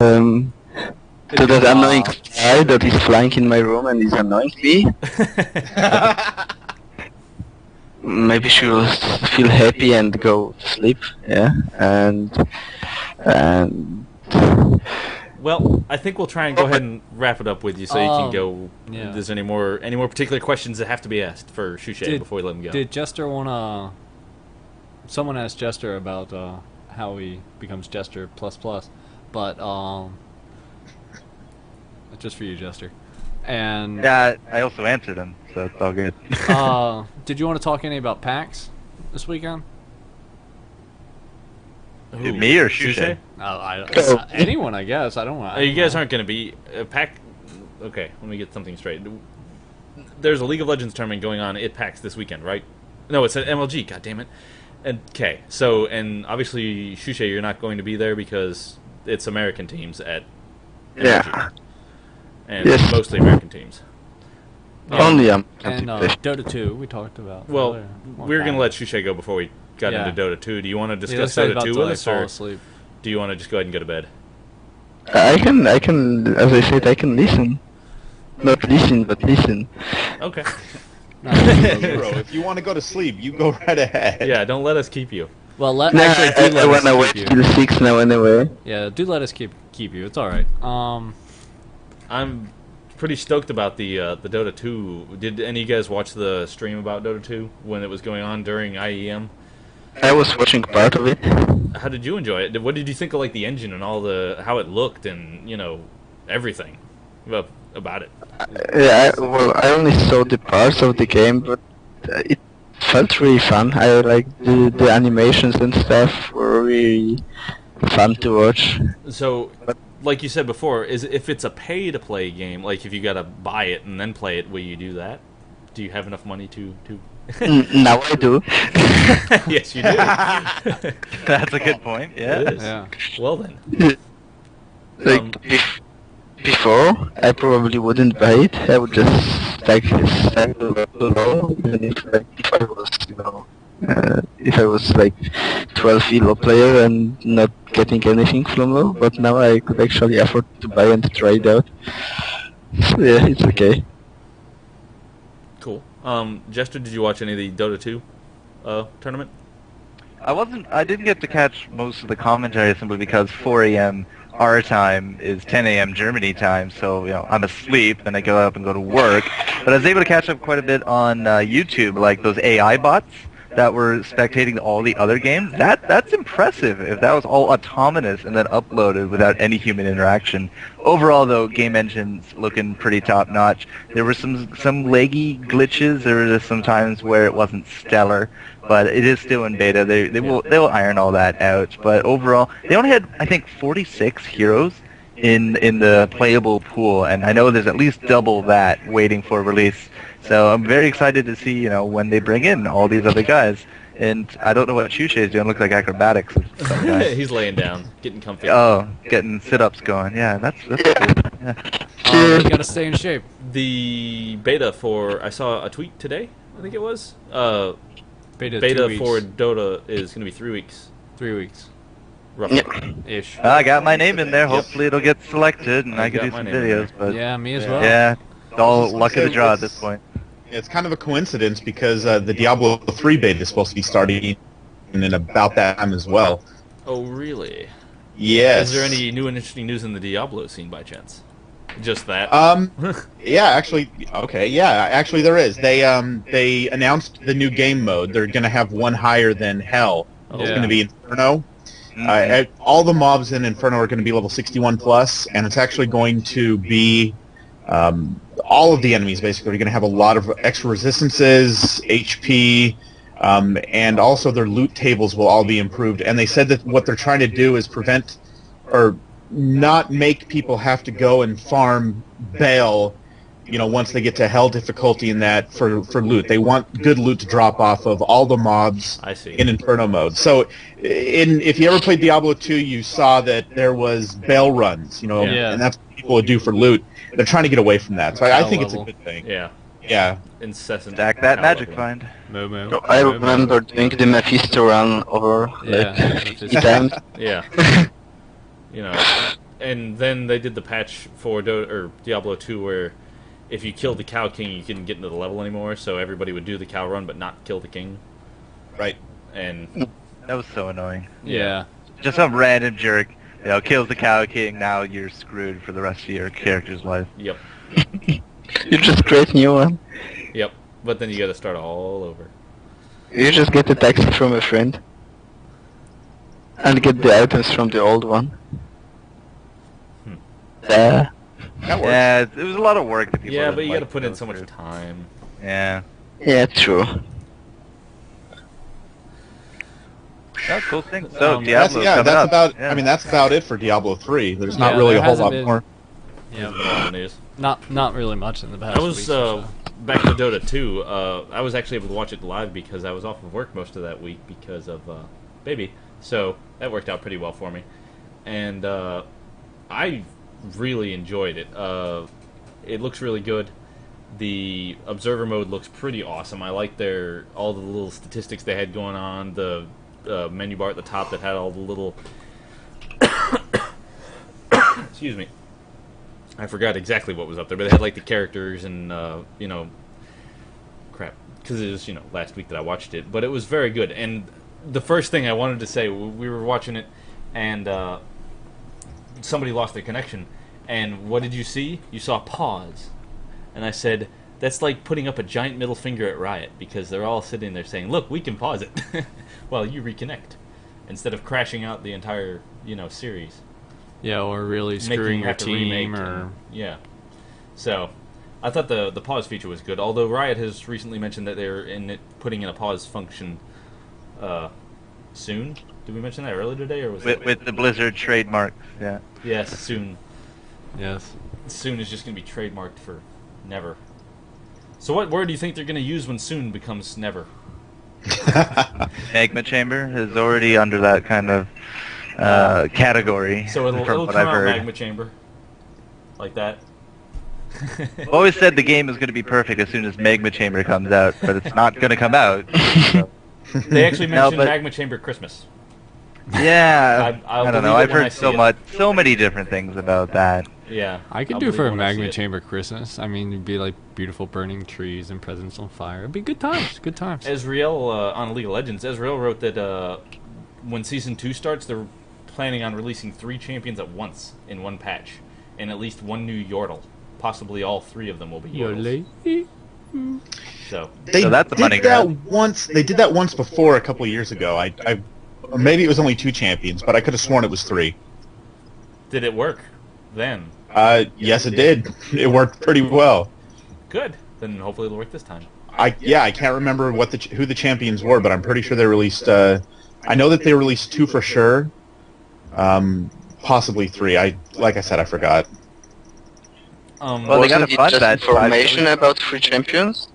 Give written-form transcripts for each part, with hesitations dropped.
to that annoying guy that is flying in my room and is annoying me. Maybe she will feel happy and go to sleep. Yeah, and Well, I think we'll try and go ahead and wrap it up with you so you can go. Yeah. If there's any more particular questions that have to be asked for Shushei before we let him go? Did Jester wanna? Someone asked Jester about how he becomes Jester plus plus, but just for you, Jester. And Yeah, I also answered him, so it's all good. did you want to talk any about PAX this weekend? Who, Me or Shushei? Anyone, I guess. I don't know. You guys aren't going to be pack. Okay, let me get something straight. There's a League of Legends tournament going on at PAX this weekend, right? No, it's at MLG. God damn it. Okay, so and obviously Shushei, you're not going to be there because it's American teams at MLG. yeah, And Yes. mostly American teams. only and Dota 2, we talked about. Well, earlier. we were going to let Shushei go before we got Yeah. into Dota 2. Do you want to He was discuss Dota about 2 to, with like, us, fall or asleep. do you want to just go ahead and go to bed? I can, as I said, I can listen. Not listen, but listen. Okay. Hero, if you want to go to sleep, you go right ahead. Yeah, don't let us keep you. Well, Nah, actually, do I let wanna us wait keep you. till 6 now anyway. Yeah, do let us keep you. It's all right. I'm pretty stoked about the Dota 2. Did any of you guys watch the stream about Dota 2 when it was going on during IEM? I was watching part of it. How did you enjoy it? What did you think of like the engine and all how it looked and everything about it? Yeah, I only saw the parts of the game, but it felt really fun. I like the animations and stuff were really fun to watch. So, like you said before, if it's a pay-to-play game, like if you gotta buy it and then play it, will you do that? Do you have enough money to? Now I do. Yes, you do. That's a good point, yeah. It is. Yeah. Well then. Like before, I probably wouldn't buy it. I would just like stand below, even if I was, if I was like 12 elo player and not getting anything from low. But now I could actually afford to buy and try it out. So yeah, it's okay. Cool. Jester, did you watch any of the Dota 2 tournament? I didn't get to catch most of the commentary simply because 4 a.m. our time is 10 a.m. Germany time, so I'm asleep and I go up and go to work. But I was able to catch up quite a bit on YouTube, like those AI bots that were spectating all the other games. That's impressive if that was all autonomous and then uploaded without any human interaction. Overall, though, game engine's looking pretty top notch. There were some leggy glitches. There were just some times where it wasn't stellar, but it is still in beta. They'll iron all that out. But overall, they only had, I think, 46 heroes in the playable pool, and I know there's at least double that waiting for release. So I'm very excited to see, when they bring in all these other guys. And I don't know what Shushei is doing. Looks like acrobatics. He's laying down, getting comfy. Oh, getting sit-ups going. Yeah, that's cool. Yeah. You gotta stay in shape. The beta I saw a tweet today, I think it was. Beta 2 Beta weeks. for Dota is going to be 3 weeks. 3 weeks. Roughly. Ish. I got my name in there. Hopefully it'll get selected and I can got do my some name in videos. there. But Yeah, me as well. yeah, it's all just luck of gonna the say, draw at it's- this point. It's kind of a coincidence because the Diablo 3 beta is supposed to be starting in about that time as well. Oh, really? Yes. Is there any new and interesting news in the Diablo scene by chance? Just that? Yeah, actually, okay, yeah, actually there is. They announced the new game mode. They're going to have one higher than Hell. It's Yeah. going to be Inferno. All the mobs in Inferno are going to be level 61 plus, and it's actually going to be all of the enemies basically are going to have a lot of extra resistances, HP, and also their loot tables will all be improved. And they said that what they're trying to do is prevent or not make people have to go and farm Baal, once they get to Hell difficulty in that for loot. They want good loot to drop off of all the mobs I see. in Inferno mode. So if you ever played Diablo 2, you saw that there was Baal runs, Yeah. and that's what people would do for loot. They're trying to get away from that. So I think it's a good thing. Yeah. Yeah. Incessant. Stack that power magic leveling. find. Moo. I remember doing the Mephisto run over Yeah, like 50 times. Yeah. And then they did the patch for Diablo 2 where if you killed the Cow King, you couldn't get into the level anymore, so everybody would do the cow run but not kill the king. Right. And That was so annoying. Yeah. Just some random jerk, kills the Cow King. Now you're screwed for the rest of your character's life. yep, You just create a new one. yep. But then you got to start all over. You just get a taxi from a friend. And get the items from the old one. That works. Yeah, it was a lot of work that people. Yeah, didn't but you got to like put in go so much through. time. Yeah. Yeah, true. That's cool thing. So Um, That's, Diablo's yeah, coming that's up. about. Yeah. I mean, that's about it for Diablo 3. There's not Yeah, really there a whole hasn't lot been- more. Yeah. News. Not really much in the past. I was weeks or so. back to Dota 2. I was actually able to watch it live because I was off of work most of that week because of baby. So that worked out pretty well for me, and I really enjoyed it. It looks really good. The observer mode looks pretty awesome. I like all the little statistics they had going on. The menu bar at the top that had all the little excuse me. I forgot exactly what was up there, but they had like the characters and crap, because it was last week that I watched it, but it was very good. And the first thing I wanted to say, we were watching it, and somebody lost their connection, and what did you see? You saw pause, and I said that's like putting up a giant middle finger at Riot because they're all sitting there saying, "Look, we can pause it," while you reconnect, instead of crashing out the entire series. Yeah, or really Making screwing you your have to remake team, or yeah. So, I thought the pause feature was good. Although Riot has recently mentioned that they're putting in a pause function soon. Did we mention that earlier today, or was it With the Blizzard trademarks, yeah. Yes, soon. yes. Soon is just going to be trademarked for never. So, what word do you think they're going to use when soon becomes never? Magma Chamber is already under that kind of category. So it'll from come what I've out heard. magma chamber, like that. I've always said the game is going to be perfect as soon as Magma Chamber comes out, but it's not going to come out. So. They actually No, mentioned but- magma chamber Christmas. Yeah, I'll I don't believe know. it I've when I heard see so it. so many different things about that. Yeah, I could I'll do believe for it a when I see magma it. chamber Christmas. I mean, it'd be like beautiful burning trees and presents on fire. It'd be good times. Good times. Ezreal on League of Legends. Ezreal wrote that when Season 2 starts, they're planning on releasing 3 champions at once in one patch, and at least one new Yordle. Possibly all 3 of them will be Yordles. Yodel. So, They So that's a money did that grab. once. They did that once before a couple of years ago. Or maybe it was only 2 champions, but I could have sworn it was 3. did it work then? Yes, it did. It worked pretty well. Good. Then hopefully it'll work this time. I can't remember who the champions were, but I'm pretty sure they released. I know that they released 2 for sure. Possibly 3. Like I said, I forgot. Well, they got Wasn't a it fun just batch, information about 3 champions?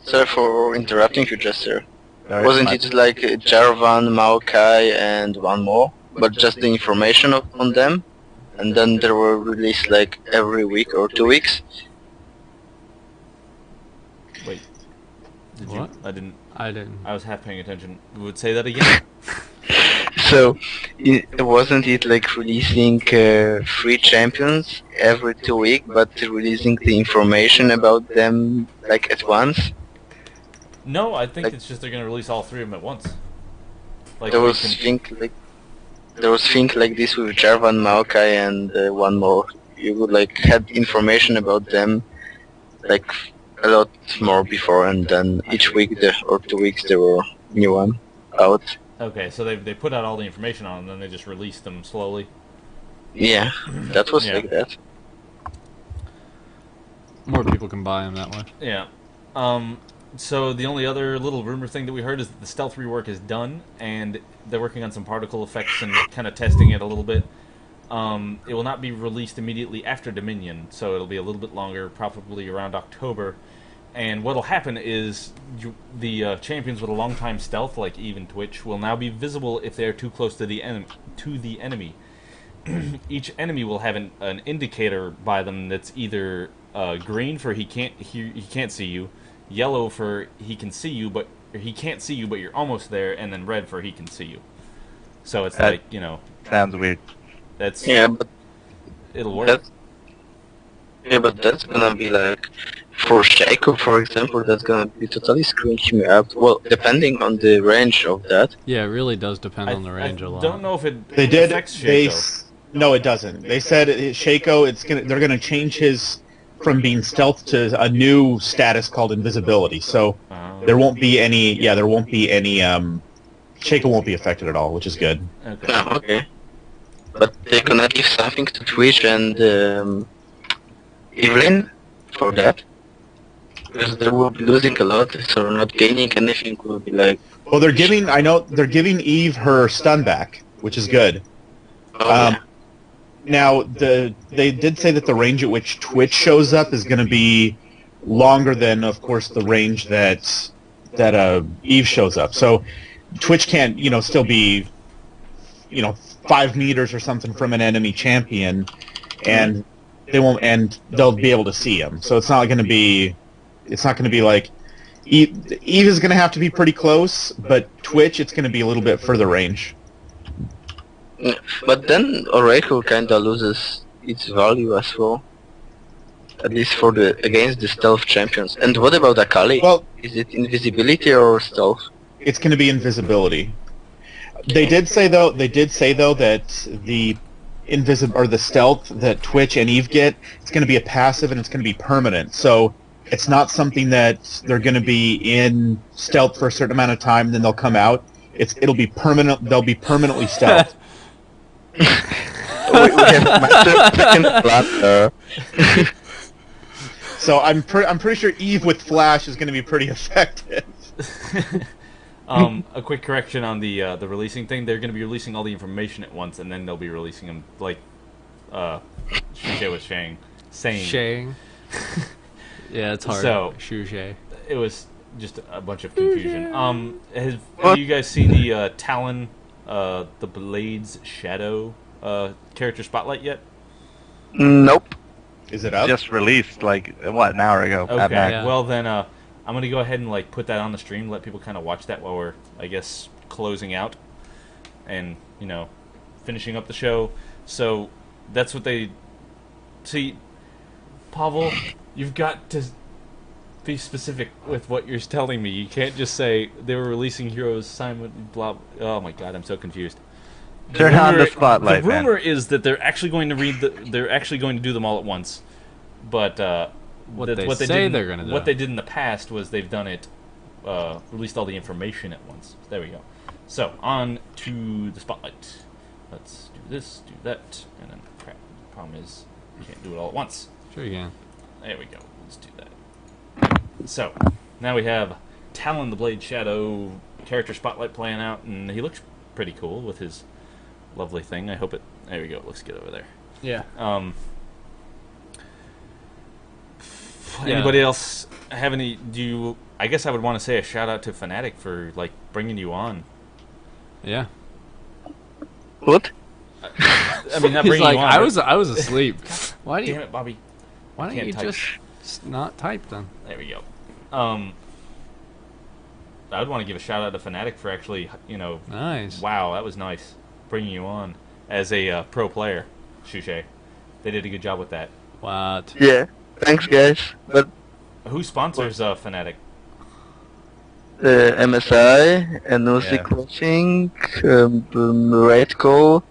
Sorry for interrupting you just there. Wasn't it like Jarvan, Maokai, and one more? But just the information on them? And then they were released like every week or 2 weeks? Wait. Did What? you? I didn't. I didn't. I was half paying attention. Would say that again. So, wasn't it like releasing 3 champions every 2 weeks, but releasing the information about them like at once? No, I think Like- it's just they're going to release all 3 of them at once. Like There we was can- things like this with Jarvan, Maokai, and one more. You would like had information about them like a lot more before, and then each week or 2 weeks there were new one out. Okay, so they put out all the information on them, and then they just released them slowly. Yeah, that was Yeah. like that. More people can buy them that way. Yeah. So the only other little rumor thing that we heard is that the stealth rework is done, and they're working on some particle effects and kind of testing it a little bit. It will not be released immediately after Dominion, so it'll be a little bit longer, probably around October. And what'll happen is the champions with a long time stealth, like Eve and Twitch, will now be visible if they are too close to the enemy. Each enemy will have an indicator by them that's either green for he can't see you, yellow for he can see you but he can't see you but you're almost there, and then red for he can see you. So it's That- like Sounds weird. that's Yeah, but it'll work. Yeah, but that's gonna be like, for Shaco, for example, that's gonna be totally screwing him up. Well, depending on the range of that. Yeah, it really does depend on the range a lot. I don't know if it They did. affects They Shaco. no, it doesn't. They said Shaco. They're gonna change his from being stealth to a new status called invisibility. So there won't be any. Yeah, there won't be any. Shaco won't be affected at all, which is good. Okay. Oh, okay. But they're gonna give something to Twitch and Evelyn for that. Because they will be losing a lot, so not gaining anything will be like... Well, they're giving. I know they're giving Eve her stun back, which is good. Oh, yeah. Now, they did say that the range at which Twitch shows up is going to be longer than, of course, the range that Eve shows up. So Twitch can't, still be, 5 meters or something from an enemy champion, and they'll be able to see him. So it's not going to be like Eve is going to have to be pretty close, but Twitch, it's going to be a little bit further range. But then Oracle kinda loses its value as well. At least for against the stealth champions. And what about Akali? Well, is it invisibility or stealth? it's going to be invisibility. They did say though that the the stealth that Twitch and Eve get, it's going to be a passive and it's going to be permanent. So it's not something that they're going to be in stealth for a certain amount of time and then they'll come out. It'll be permanent. They'll be permanently stealth. We have master second plan. So I'm pretty sure Eve with Flash is going to be pretty effective. A quick correction on the releasing thing. They're going to be releasing all the information at once, and then they'll be releasing them like Shushei was saying. Shang. Yeah, it's hard. So Shushei. it was just a bunch of confusion. Have you guys seen the Talon, the Blade's Shadow character spotlight yet? Nope. Is it up? Just released an hour ago. Okay. Yeah. Well then, I'm gonna go ahead and put that on the stream, let people kind of watch that while we're, I guess, closing out and finishing up the show. So that's what they see. Pavel, you've got to be specific with what you're telling me. You can't just say they were releasing Heroes Simon blah. Oh my God, I'm so confused. Turn on the spotlight, The rumor is that they're actually going to they're actually going to do them all at once, but what they did in the past was they've done it, released all the information at once. There we go. So on to the spotlight. Let's do this, do that, and then crap. The problem is you can't do it all at once. Sure you can. There we go. Let's do that. So now we have Talon the Blade Shadow character spotlight playing out, and he looks pretty cool with his lovely thing. I hope it. There we go. It looks good over there. Yeah. Anybody else have any? I guess I would want to say a shout out to Fnatic for bringing you on. Yeah. What? I mean, not He's bringing like, you on. I was asleep. Why do Damn you? it, Bobby. Why don't Can't you type. just not type then? There we go. I would want to give a shout out to Fnatic for actually, Nice. wow, that was nice bringing you on as a pro player, Shushei. They did a good job with that. What? Yeah. Thanks, guys. But Who sponsors Fnatic? MSI, NOC Yeah. Clothing, Redco,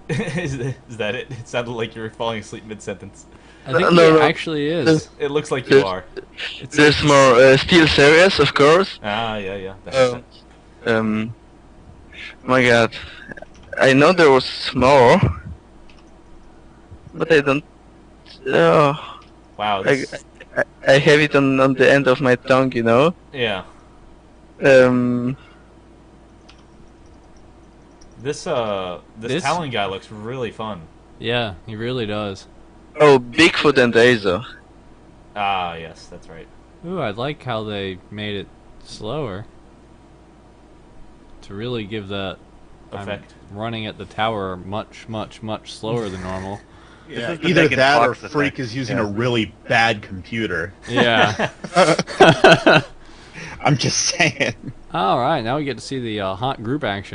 Is that it? It sounded like you were falling asleep mid-sentence. I think No. he actually is. It looks like you are. there's more Steel Series, of course. Yeah. That makes sense. My God, I know there was more, but I don't. Oh, Wow. This, I have it on the end of my tongue, yeah. This This- Talon guy looks really fun. Yeah, he really does. Oh, Bigfoot and Azo. Ah, yes, that's right. Ooh, I like how they made it slower. To really give that Effect. running at the tower much, much, much slower than normal. Yeah, This is the either Megan that or Fox Freak effect. is using Yeah. a really bad computer. Yeah. I'm just saying. All right, now we get to see the haunt group action.